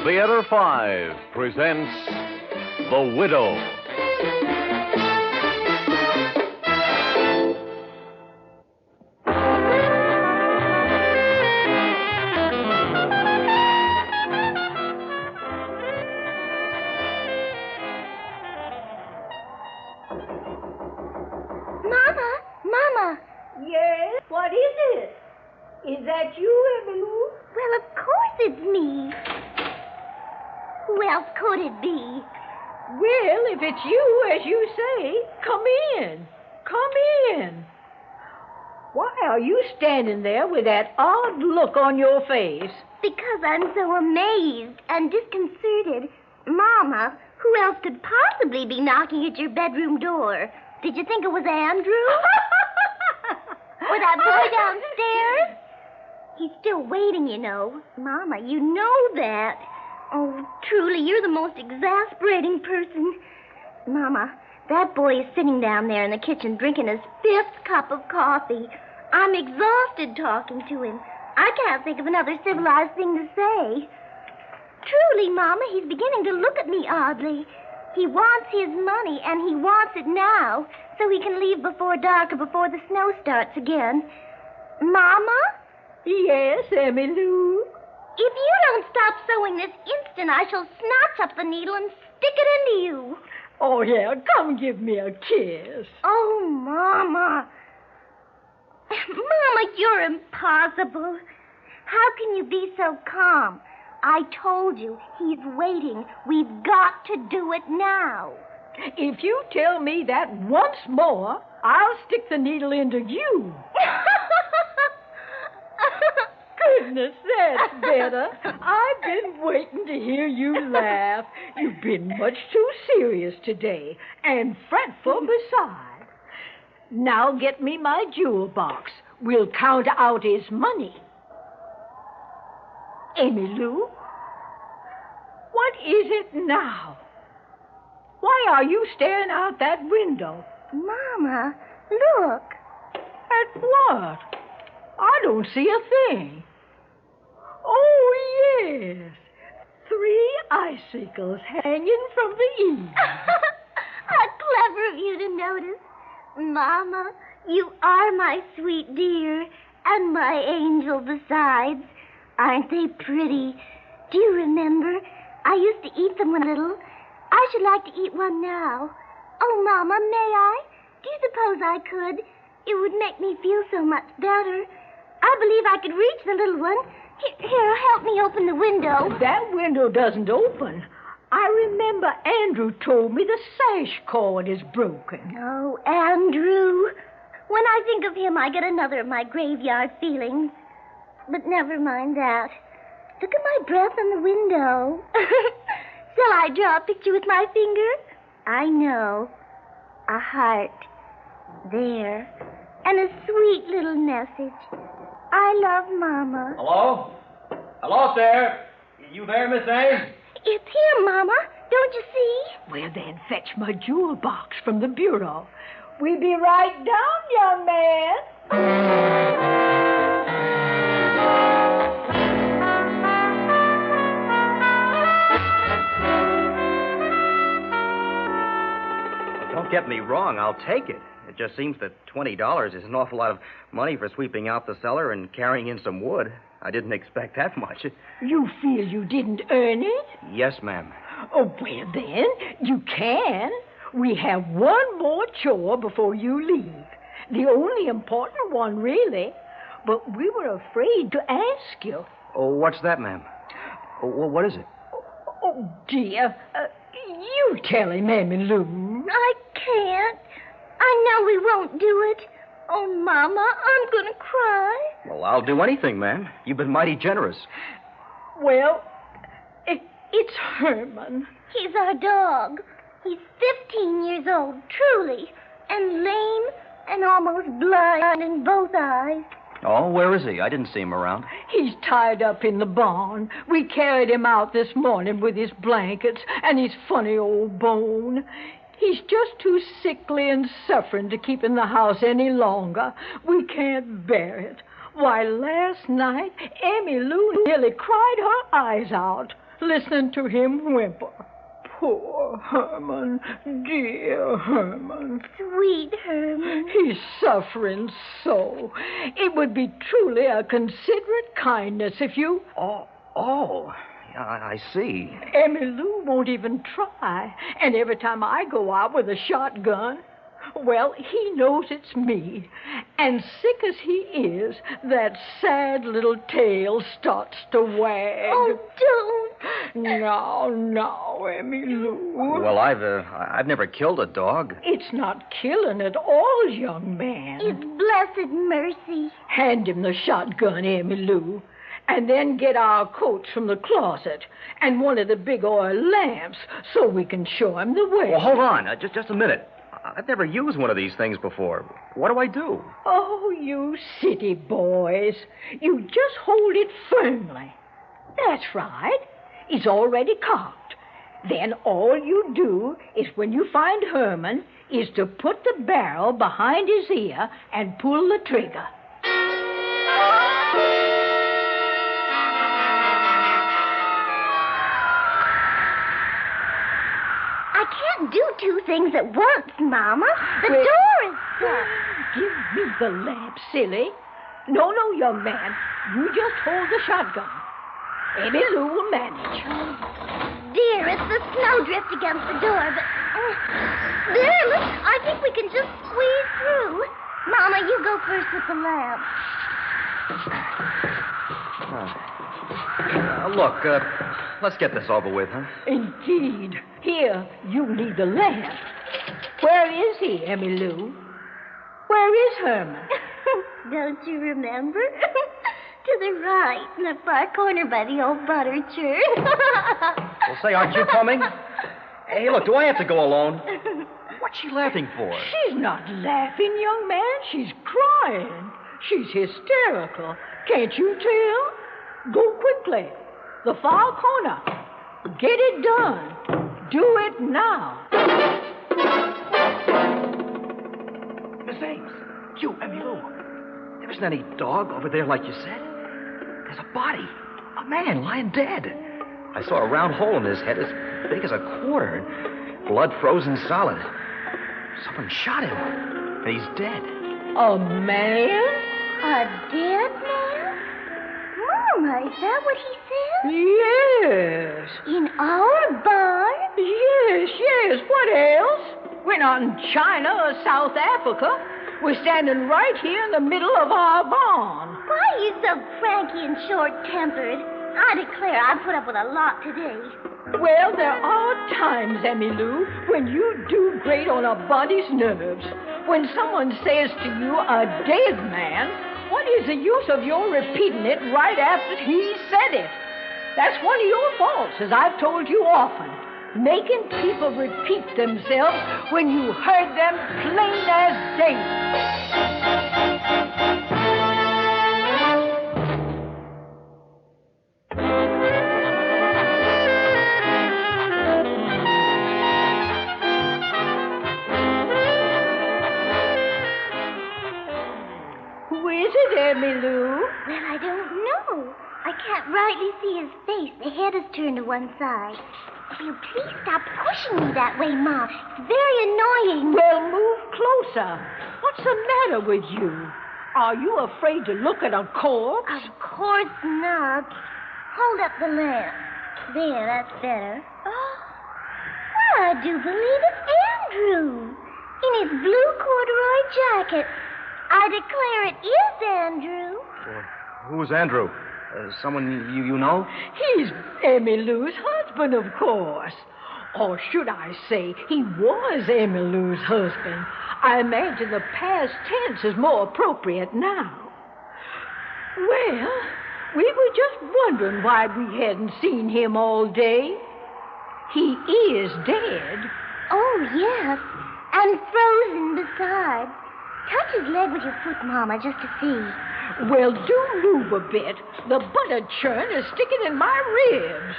Theater 5 presents The Widow. Mama. Yes? What is it? Is that you, Emily? Well, of course it's me. Who else could it be? Well, if it's you, as you say, come in. Come in. Why are you standing there with that odd look on your face? Because I'm so amazed and disconcerted. Mama, who else could possibly be knocking at your bedroom door? Did you think it was Andrew? Or that boy downstairs? He's still waiting, you know. Mama, you know that. Oh, truly, you're the most exasperating person. Mama, that boy is sitting down there in the kitchen drinking his 5th cup of coffee. I'm exhausted talking to him. I can't think of another civilized thing to say. Truly, Mama, he's beginning to look at me oddly. He wants his money, and he wants it now, so he can leave before dark or before the snow starts again. Mama? Yes, Emmy Lou? If you don't stop sewing this instant, I shall snatch up the needle and stick it into you. Oh, yeah, come give me a kiss. Oh, Mama. Mama, you're impossible. How can you be so calm? I told you, he's waiting. We've got to do it now. If you tell me that once more, I'll stick the needle into you. Goodness, that's better. I've been waiting to hear you laugh. You've been much too serious today, and fretful besides. Now get me my jewel box. We'll count out his money. Emmy Lou, what is it now? Why are you staring out that window? Mama, look. At what? I don't see a thing. Oh, yes. 3 icicles hanging from the eaves. How clever of you to notice. Mama, you are my sweet dear, and my angel besides. Aren't they pretty? Do you remember? I used to eat them when little. I should like to eat one now. Oh, Mama, may I? Do you suppose I could? It would make me feel so much better. I believe I could reach the little one. Here, help me open the window. That window doesn't open. I remember Andrew told me the sash cord is broken. Oh, Andrew. When I think of him, I get another of my graveyard feelings. But never mind that. Look at my breath in the window. Shall I draw a picture with my finger? I know. A heart. There. And a sweet little message. I love Mama. Hello? Hello, there. You there, Miss Ames? It's him, Mama. Don't you see? Well, then fetch my jewel box from the bureau. We'll be right down, young man. Don't get me wrong, I'll take it. It just seems that $20 is an awful lot of money for sweeping out the cellar and carrying in some wood. I didn't expect that much. You feel you didn't earn it? Yes, ma'am. Oh, well, then, you can. We have one more chore before you leave. The only important one, really. But we were afraid to ask you. Oh, what's that, ma'am? Oh, well, what is it? Oh, dear. You tell him, Emmy Lou. I can't. I know we won't do it. Oh, Mama, I'm going to cry. Well, I'll do anything, ma'am. You've been mighty generous. Well, it's Herman. He's our dog. He's 15 years old, truly, and lame and almost blind in both eyes. Oh, where is he? I didn't see him around. He's tied up in the barn. We carried him out this morning with his blankets and his funny old bone. He's just too sickly and suffering to keep in the house any longer. We can't bear it. Why, last night, Emmy Lou nearly cried her eyes out. listening to him whimper. Poor Herman, dear Herman. Sweet Herman. He's suffering so. It would be truly a considerate kindness if you... Oh, I see. Emmy Lou won't even try. And every time I go out with a shotgun, well, he knows it's me. And sick as he is, that sad little tail starts to wag. Oh, don't. No, Emmy Lou. Well, I've never killed a dog. It's not killing at all, young man. It's blessed mercy. Hand him the shotgun, Emmy Lou. And then get our coats from the closet and one of the big oil lamps so we can show him the way. Well, hold on. Just a minute. I've never used one of these things before. What do I do? Oh, you city boys. You just hold it firmly. That's right. It's already cocked. Then all you do is when you find Herman is to put the barrel behind his ear and pull the trigger. I can't do two things at once, Mama. The door is stuck. Give me the lamp, silly. No, young man. You just hold the shotgun. Emmy Lou will manage. Dear, it's the snowdrift against the door, but... there, look, I think we can just squeeze through. Mama, you go first with the lamp. Look, let's get this over with, huh? Indeed. Here, you need the lamp. Where is he, Emmy Lou? Where is Herman? Don't you remember? To the right, in the far corner by the old butter churn. Well, say, aren't you coming? Hey, look, do I have to go alone? What's she laughing for? She's not laughing, young man. She's crying. She's hysterical. Can't you tell? Go quickly. The far corner. Get it done. Do it now. Miss Ames, you, Emmy Lou. There isn't any dog over there like you said. There's a body. A man lying dead. I saw a round hole in his head as big as a quarter and blood frozen solid. Someone shot him, and he's dead. A man? A dead man? Mama, is that what he said? Yes. In our barn? Yes. What else? We're not in China or South Africa. We're standing right here in the middle of our barn. Why are you so cranky and short-tempered? I declare I put up with a lot today. Well, there are times, Emmy Lou, when you do grate on a body's nerves. When someone says to you, a dead man, what is the use of your repeating it right after he said it? That's one of your faults, as I've told you often. Making people repeat themselves when you heard them plain as day. Who is it, Emmy Lou? Well, I don't know. I can't rightly see his face. The head is turned to one side. Will you please stop pushing me that way, Ma? It's very annoying. Well, move closer. What's the matter with you? Are you afraid to look at a corpse? Of course not. Hold up the lamp. There, that's better. Oh, I do believe it's Andrew. In his blue corduroy jacket. I declare it is Andrew. Who's Andrew? Someone you know? He's Emmy Lou's husband, of course. Or should I say, he was Emmy Lou's husband. I imagine the past tense is more appropriate now. Well, we were just wondering why we hadn't seen him all day. He is dead. Oh, yes. And frozen besides. Touch his leg with your foot, Mama, just to see. Well, do move a bit. The butter churn is sticking in my ribs.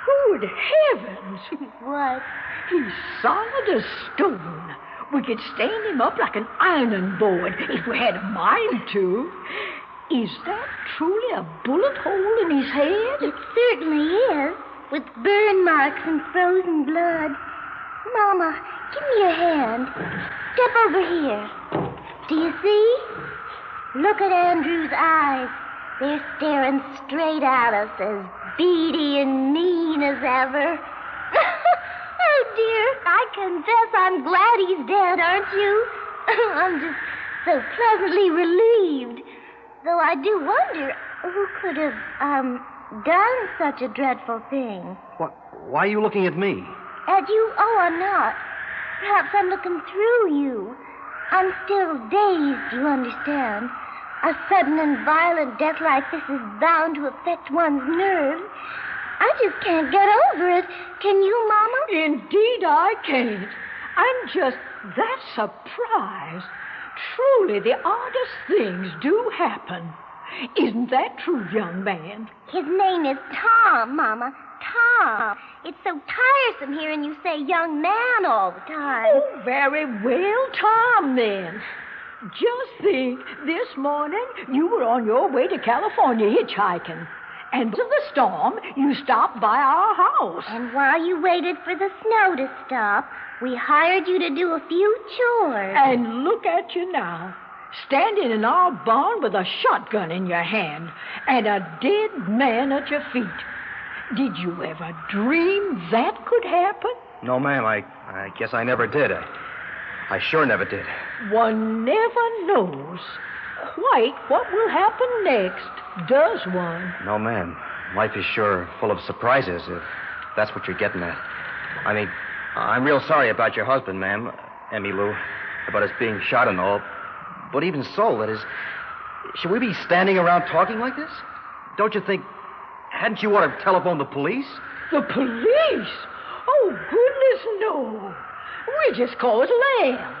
Good heavens. What? He's solid as stone. We could stand him up like an ironing board if we had a mind to. Is that truly a bullet hole in his head? It certainly is, with burn marks and frozen blood. Mama, give me your hand. Step over here. Do you see? Look at Andrew's eyes. They're staring straight at us, as beady and mean as ever. Oh, dear, I confess I'm glad he's dead, aren't you? I'm just so pleasantly relieved. Though I do wonder who could have, done such a dreadful thing. What? Why are you looking at me? At you? Oh, I'm not. Perhaps I'm looking through you. I'm still dazed, you understand. A sudden and violent death like this is bound to affect one's nerves. I just can't get over it. Can you, Mama? Indeed, I can't. I'm just that surprised. Truly, the oddest things do happen. Isn't that true, young man? His name is Tom, Mama. Tom. It's so tiresome hearing you say young man all the time. Oh, very well, Tom, then. Just think, this morning you were on your way to California hitchhiking. And because of the storm, you stopped by our house. And while you waited for the snow to stop, we hired you to do a few chores. And look at you now, standing in our barn with a shotgun in your hand and a dead man at your feet. Did you ever dream that could happen? No, ma'am, I guess I never did. I sure never did. One never knows quite what will happen next, does one? No, ma'am. Life is sure full of surprises, if that's what you're getting at. I mean, I'm real sorry about your husband, ma'am, Emmy Lou, about his being shot and all. But even so, that is, should we be standing around talking like this? Don't you think, hadn't you ought to telephone the police? The police? Oh, goodness, no. We just call it Lamb.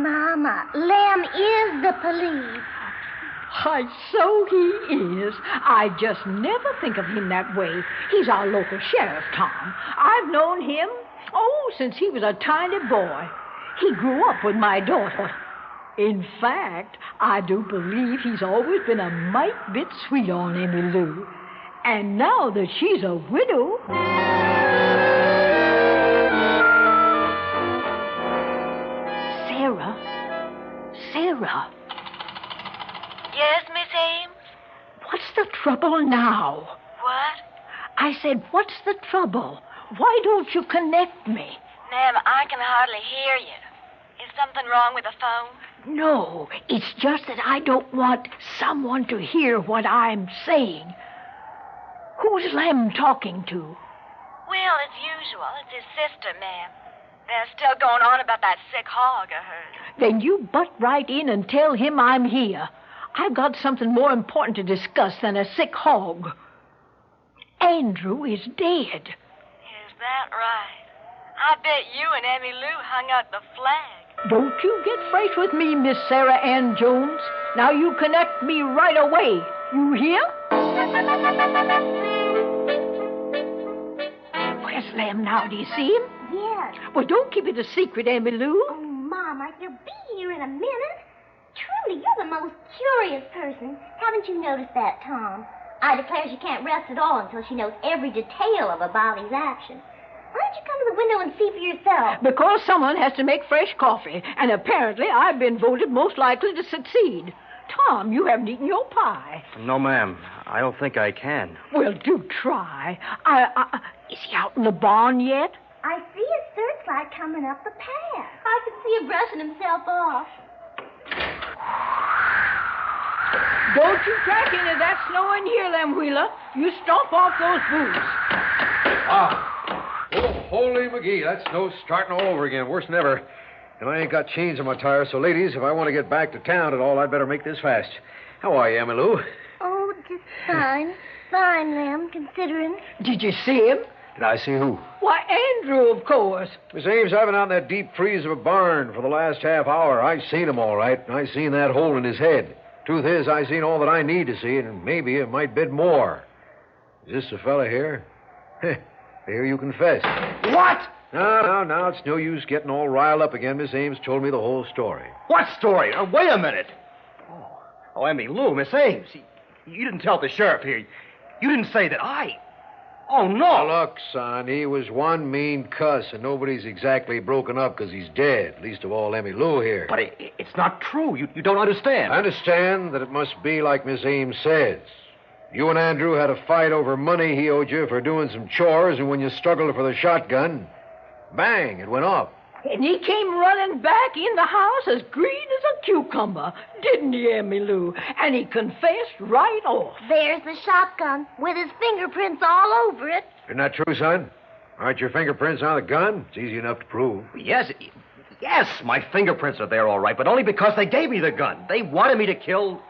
Mama, Lamb is the police. Why, so he is. I just never think of him that way. He's our local sheriff, Tom. I've known him, since he was a tiny boy. He grew up with my daughter. In fact, I do believe he's always been a mite bit sweet on Emmy Lou. And now that she's a widow... Sarah. Yes, Miss Ames? What's the trouble now? What? I said, what's the trouble? Why don't you connect me? Ma'am, I can hardly hear you. Is something wrong with the phone? No, it's just that I don't want someone to hear what I'm saying. Who's Lem talking to? Well, as usual, it's his sister, ma'am. They're still going on about that sick hog of hers. Then you butt right in and tell him I'm here. I've got something more important to discuss than a sick hog. Andrew is dead. Is that right? I bet you and Emmy Lou hung out the flag. Don't you get fresh with me, Miss Sarah Ann Jones. Now you connect me right away. You hear? Where's Lem now? Do you see him? Yes. Well, don't keep it a secret, Emmy Lou. Oh, Mama, he'll be here in a minute. Truly, you're the most curious person. Haven't you noticed that, Tom? I declare she can't rest at all until she knows every detail of a Bolly's action. Why don't you come to the window and see for yourself? Because someone has to make fresh coffee, and apparently I've been voted most likely to succeed. Tom, you haven't eaten your pie. No, ma'am. I don't think I can. Well, do try. Is he out in the barn yet? I see his searchlight coming up the path. I can see him brushing himself off. Don't you crack into that snow in here, Lem Wheeler. You stomp off those boots. Oh, holy McGee, that snow's starting all over again, worse than ever. And I ain't got chains on my tires, so ladies, if I want to get back to town at all, I'd better make this fast. How are you, Emmy Lou? Oh, just fine. Fine, Lem, considering. Did you see him? Did I see who? Why, Andrew, of course. Miss Ames, I've been out in that deep freeze of a barn for the last half hour. I seen him all right, and I seen that hole in his head. Truth is, I seen all that I need to see, and maybe it might bid more. Is this the fella here? Here you confess. What? No, it's no use getting all riled up again. Miss Ames told me the whole story. What story? Wait a minute. Oh, Emmy Lou, Miss Ames. You didn't tell the sheriff here. You didn't say that I... Oh, no. Now, look, son, he was one mean cuss, and nobody's exactly broken up because he's dead, least of all Emmy Lou here. But it's not true. You don't understand. I understand that it must be like Miss Ames says. You and Andrew had a fight over money he owed you for doing some chores, and when you struggled for the shotgun, bang, it went off. And he came running back in the house as green as a cucumber, didn't he, Emmy Lou? And he confessed right off. There's the shotgun with his fingerprints all over it. Isn't that true, son? Aren't your fingerprints on the gun? It's easy enough to prove. Yes, my fingerprints are there all right, but only because they gave me the gun. They wanted me to kill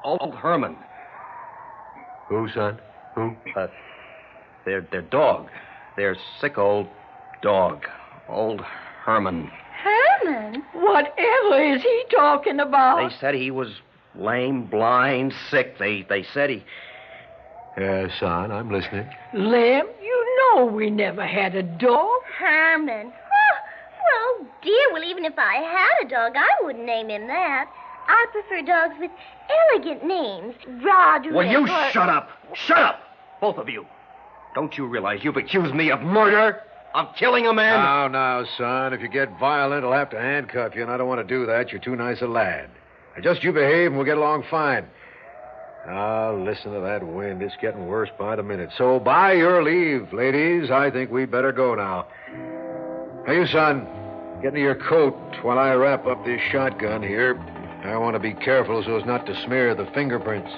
old Herman. Who, son? Who? Their dog. Their sick old dog. Old Herman. Herman? Whatever is he talking about? They said he was lame, blind, sick. They said he... Son, I'm listening. Lem, you know we never had a dog. Herman. Oh, well, dear, well, even if I had a dog, I wouldn't name him that. I prefer dogs with elegant names. Roderick. Will you shut up? Shut up, both of you. Don't you realize you've accused me of murder? Of killing a man? Now, son, if you get violent, I'll have to handcuff you, and I don't want to do that. You're too nice a lad. Now, just you behave, and we'll get along fine. Now, listen to that wind. It's getting worse by the minute. So, by your leave, ladies, I think we'd better go now. Hey, you, son, get into your coat while I wrap up this shotgun here. I want to be careful so as not to smear the fingerprints.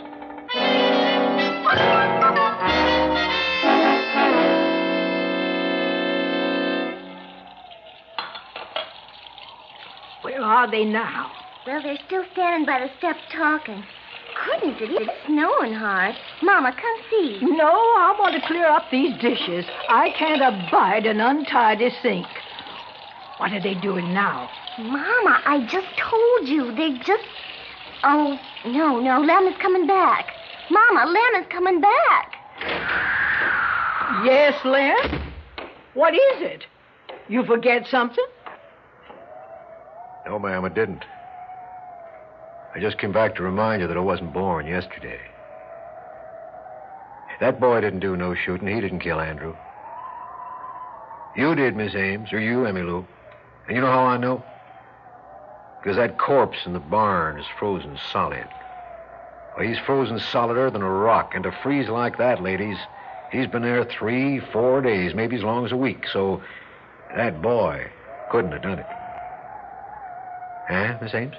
Where are they now? Well, they're still standing by the steps talking. Goodness, it's snowing hard. Mama, come see. No, I want to clear up these dishes. I can't abide an untidy sink. What are they doing now? Mama, I just told you. They're just... Oh, no, Lem is coming back. Mama, Lem is coming back. Yes, Lem? What is it? You forget something? No, ma'am, I didn't. I just came back to remind you that I wasn't born yesterday. That boy didn't do no shooting. He didn't kill Andrew. You did, Miss Ames, or you, Emmy Lou. And you know how I know? Because that corpse in the barn is frozen solid. Well, he's frozen solider than a rock. And to freeze like that, ladies, he's been there 3-4 days, maybe as long as a week. So that boy couldn't have done it. Huh, Miss Ames?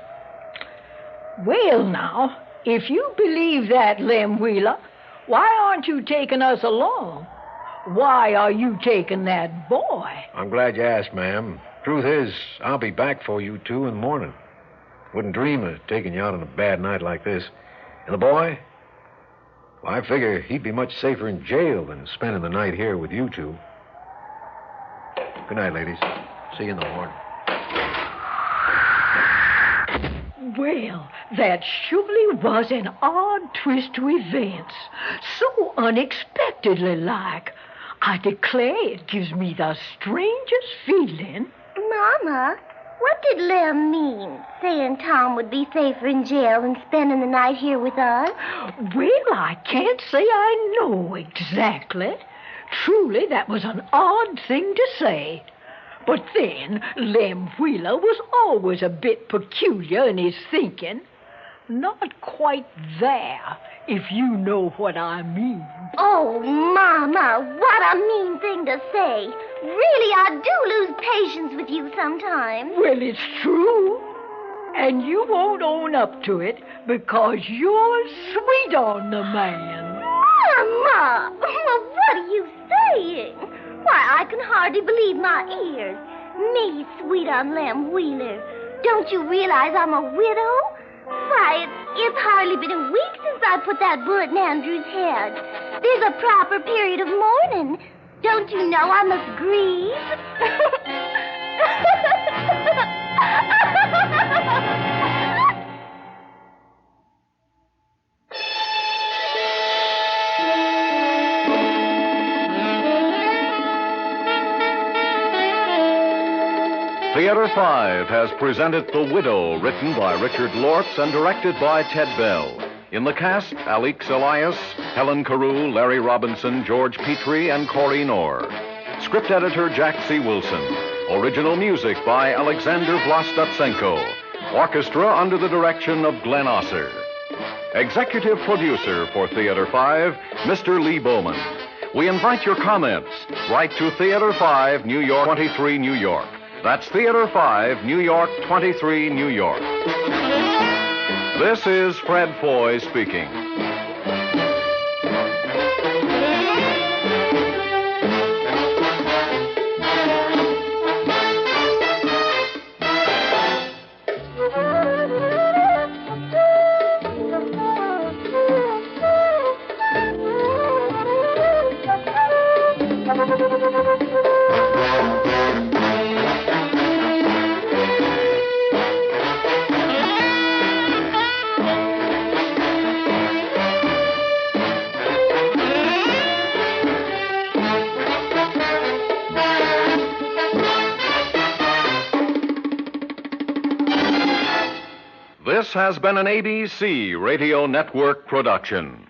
Well, now, if you believe that, Lem Wheeler, why aren't you taking us along? Why are you taking that boy? I'm glad you asked, ma'am. Truth is, I'll be back for you two in the morning. Wouldn't dream of taking you out on a bad night like this. And the boy? Well, I figure he'd be much safer in jail than spending the night here with you two. Good night, ladies. See you in the morning. Well, that surely was an odd twist to events. So unexpectedly like. I declare it gives me the strangest feeling. Mama, what did Lem mean, saying Tom would be safer in jail than spending the night here with us? Well, I can't say I know exactly. Truly, that was an odd thing to say. But then, Lem Wheeler was always a bit peculiar in his thinking. Not quite there, if you know what I mean. Oh, Mama, what a mean thing to say. Really, I do lose patience with you sometimes. Well, it's true. And you won't own up to it because you're sweet on the man. Mama, what are you saying? Why, I can hardly believe my ears. Me, sweet on Lem Wheeler. Don't you realize I'm a widow? Why, it's hardly been a week since I put that bullet in Andrew's head. There's a proper period of mourning. Don't you know I must grieve? Theater 5 has presented The Widow, written by Richard Lortz and directed by Ted Bell. In the cast, Alix Elias, Helen Carew, Larry Robinson, George Petrie, and Corey Knorr. Script editor Jack C. Wilson. Original music by Alexander Vlastotsenko. Orchestra under the direction of Glenn Osser. Executive producer for Theater 5, Mr. Lee Bowman. We invite your comments. Write to Theater 5, New York 23, New York. That's Theater 5, New York 23, New York. This is Fred Foy speaking. This has been an ABC Radio Network production.